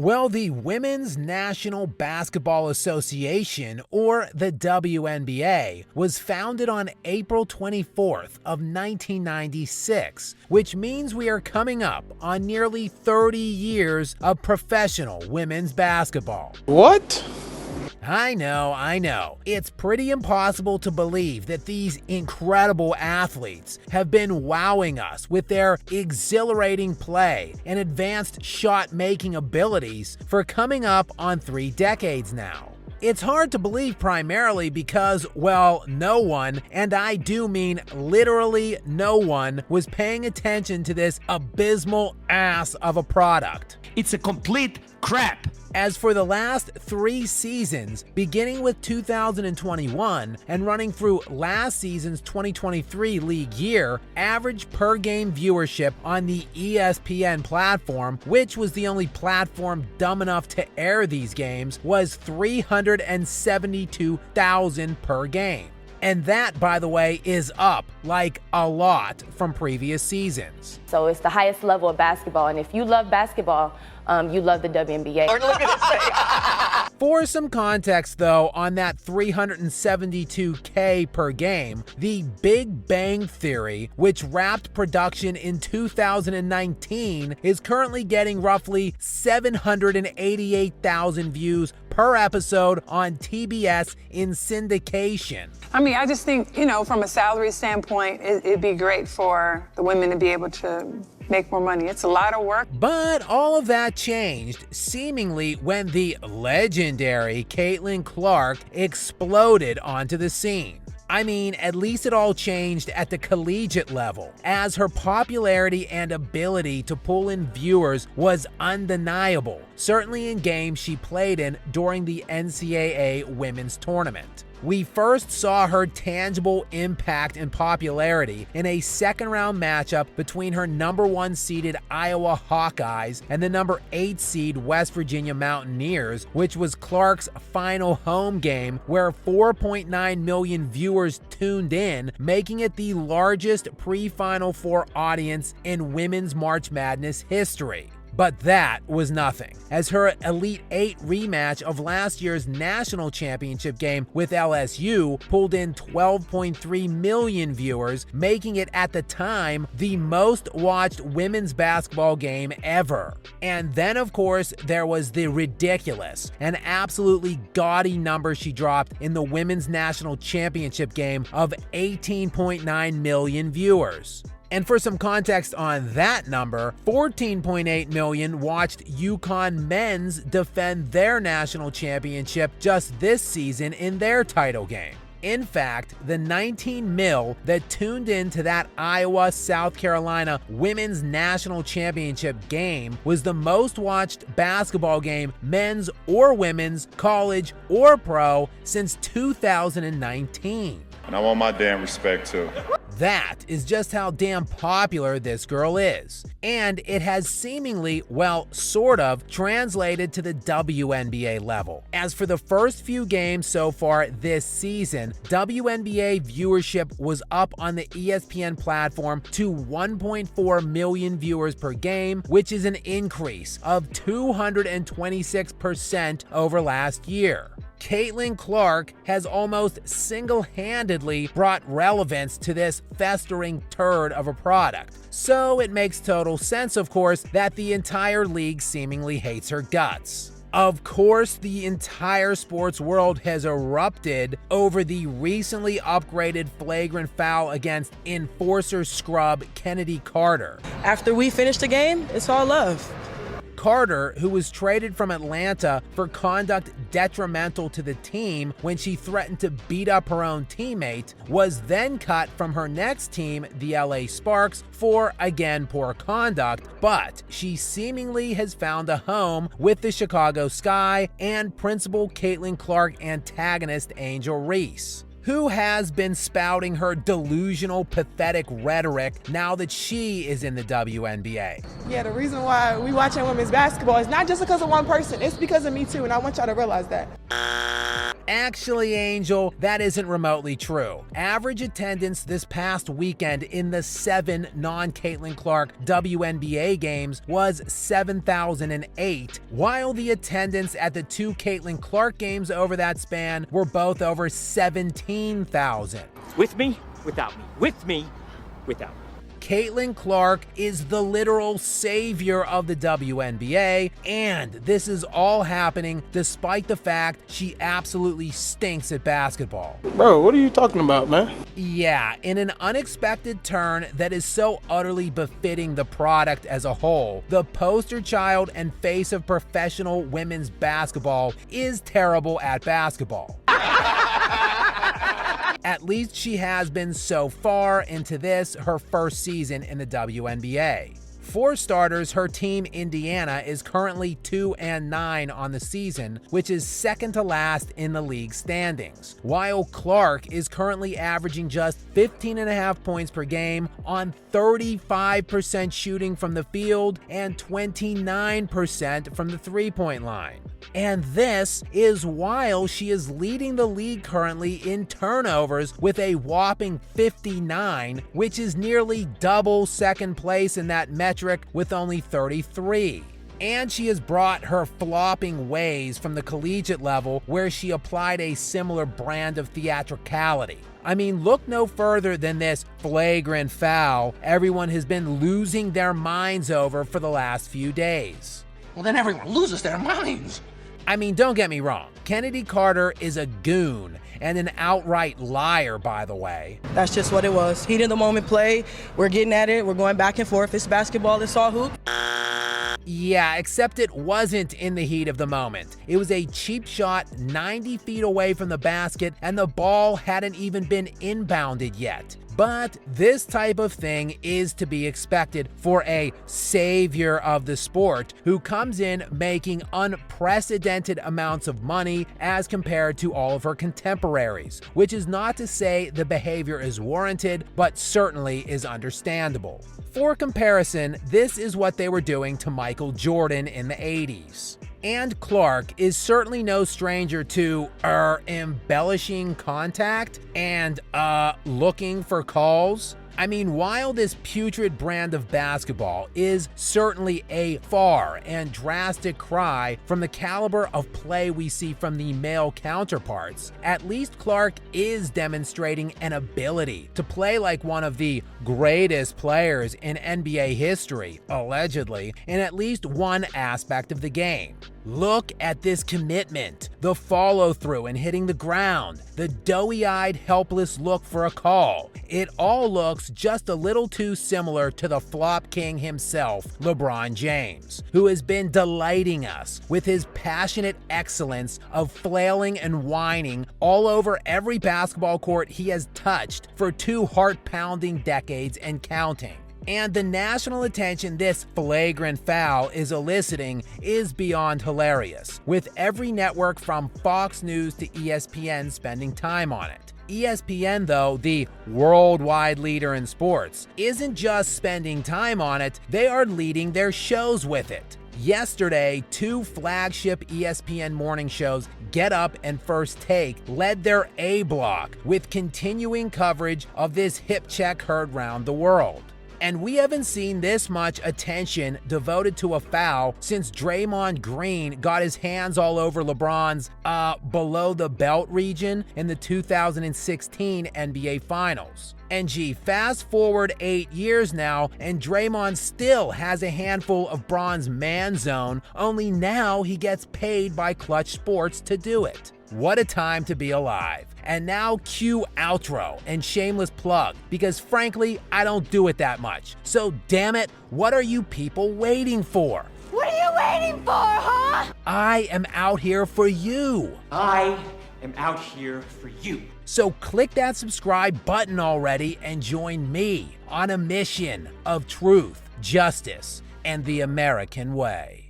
Well, the Women's National Basketball Association, or the WNBA, was founded on April 24th of 1996, which means we are coming up on nearly 30 years of professional women's basketball. What? I know. It's pretty impossible to believe that these incredible athletes have been wowing us with their exhilarating play and advanced shot-making abilities for coming up on 3 decades now. It's hard to believe primarily because, well, no one, and I do mean literally no one, was paying attention to this abysmal ass of a product. It's a complete crap. As for the last 3 seasons, beginning with 2021 and running through last season's 2023 league year, average per game viewership on the ESPN platform, which was the only platform dumb enough to air these games, was 372,000 per game. And that, by the way, is up like a lot from previous seasons. So it's the highest level of basketball, and if you love basketball, you love the WNBA. For some context, though, on that 372K per game, the Big Bang Theory, which wrapped production in 2019, is currently getting roughly 788,000 views per episode on TBS in syndication. I mean, I just think, from a salary standpoint, it'd be great for the women to be able to make more money. It's a lot of work. But all of that changed seemingly when the legendary Caitlin Clark exploded onto the scene. I mean, at least it all changed at the collegiate level, as her popularity and ability to pull in viewers was undeniable, certainly in games she played in during the NCAA women's tournament. We first saw her tangible impact and popularity in a second-round matchup between her number 1 seeded Iowa Hawkeyes and the number 8 seed West Virginia Mountaineers, which was Clark's final home game, where 4.9 million viewers tuned in, making it the largest pre-Final Four audience in women's March Madness history. But that was nothing, as her Elite 8 rematch of last year's national championship game with LSU pulled in 12.3 million viewers, making it at the time the most watched women's basketball game ever. And then, of course, there was the ridiculous and absolutely gaudy number she dropped in the women's national championship game of 18.9 million viewers. And for some context on that number, 14.8 million watched UConn men's defend their national championship just this season in their title game. In fact, the 19 mil that tuned into that Iowa-South Carolina women's national championship game was the most watched basketball game, men's or women's, college or pro, since 2019. And I want my damn respect too. That is just how damn popular this girl is. And it has seemingly, well, sort of, translated to the WNBA level. As for the first few games so far this season, WNBA viewership was up on the ESPN platform to 1.4 million viewers per game, which is an increase of 226% over last year. Caitlin Clark has almost single-handedly brought relevance to this festering turd of a product. So it makes total sense, of course, that the entire league seemingly hates her guts. Of course, the entire sports world has erupted over the recently upgraded flagrant foul against enforcer scrub Kennedy Carter. After we finish the game, it's all love. Carter, who was traded from Atlanta for conduct detrimental to the team when she threatened to beat up her own teammate, was then cut from her next team, the LA Sparks, for, again, poor conduct, but she seemingly has found a home with the Chicago Sky and principal Caitlin Clark antagonist Angel Reese, who has been spouting her delusional, pathetic rhetoric now that she is in the WNBA. Yeah, the reason why we watching women's basketball is not just because of one person, it's because of me too, and I want y'all to realize that. Actually, Angel, that isn't remotely true. Average attendance this past weekend in the 7 non-Caitlin Clark WNBA games was 7,008, while the attendance at the 2 Caitlin Clark games over that span were both over 17,000. With me, without me. With me, without me. Caitlin Clark is the literal savior of the WNBA, and this is all happening despite the fact she absolutely stinks at basketball. Bro, what are you talking about, man? Yeah, in an unexpected turn that is so utterly befitting the product as a whole, the poster child and face of professional women's basketball is terrible at basketball. At least she has been so far into this, her first season in the WNBA. For starters, her team Indiana is currently 2-9 on the season, which is second to last in the league standings, while Clark is currently averaging just 15.5 points per game on 35% shooting from the field and 29% from the three-point line. And this is while she is leading the league currently in turnovers with a whopping 59, which is nearly double second place in that metric with only 33. And she has brought her flopping ways from the collegiate level where she applied a similar brand of theatricality. I mean, look no further than this flagrant foul everyone has been losing their minds over for the last few days. Well, then everyone loses their minds. I mean, don't get me wrong. Kennedy Carter is a goon and an outright liar, by the way. That's just what it was. Heat of the moment play. We're getting at it. We're going back and forth. It's basketball. It's all hoop. Yeah, except it wasn't in the heat of the moment. It was a cheap shot 90 feet away from the basket, and the ball hadn't even been inbounded yet. But this type of thing is to be expected for a savior of the sport who comes in making unprecedented amounts of money as compared to all of her contemporaries, which is not to say the behavior is warranted, but certainly is understandable. For comparison, this is what they were doing to Michael Jordan in the 80s. And Clark is certainly no stranger to embellishing contact and looking for calls. I mean, while this putrid brand of basketball is certainly a far and drastic cry from the caliber of play we see from the male counterparts, at least Clark is demonstrating an ability to play like one of the greatest players in NBA history, allegedly, in at least one aspect of the game. Look at this commitment, the follow-through and hitting the ground, the doughy-eyed, helpless look for a call. It all looks just a little too similar to the flop king himself, LeBron James, who has been delighting us with his passionate excellence of flailing and whining all over every basketball court he has touched for 2 heart-pounding decades and counting. And the national attention this flagrant foul is eliciting is beyond hilarious, with every network from Fox News to ESPN spending time on it. ESPN, though, the worldwide leader in sports, isn't just spending time on it, they are leading their shows with it. Yesterday, 2 flagship ESPN morning shows, Get Up and First Take, led their A block with continuing coverage of this hip check heard round the world. And we haven't seen this much attention devoted to a foul since Draymond Green got his hands all over LeBron's below the belt region in the 2016 NBA Finals. And gee, fast forward 8 years now, and Draymond still has a handful of Bron's man zone, only now he gets paid by Clutch Sports to do it. What a time to be alive. And now cue outro and shameless plug, because frankly, I don't do it that much. So damn it, what are you people waiting for? What are you waiting for, huh? I am out here for you. I am out here for you. So click that subscribe button already and join me on a mission of truth, justice, and the American way.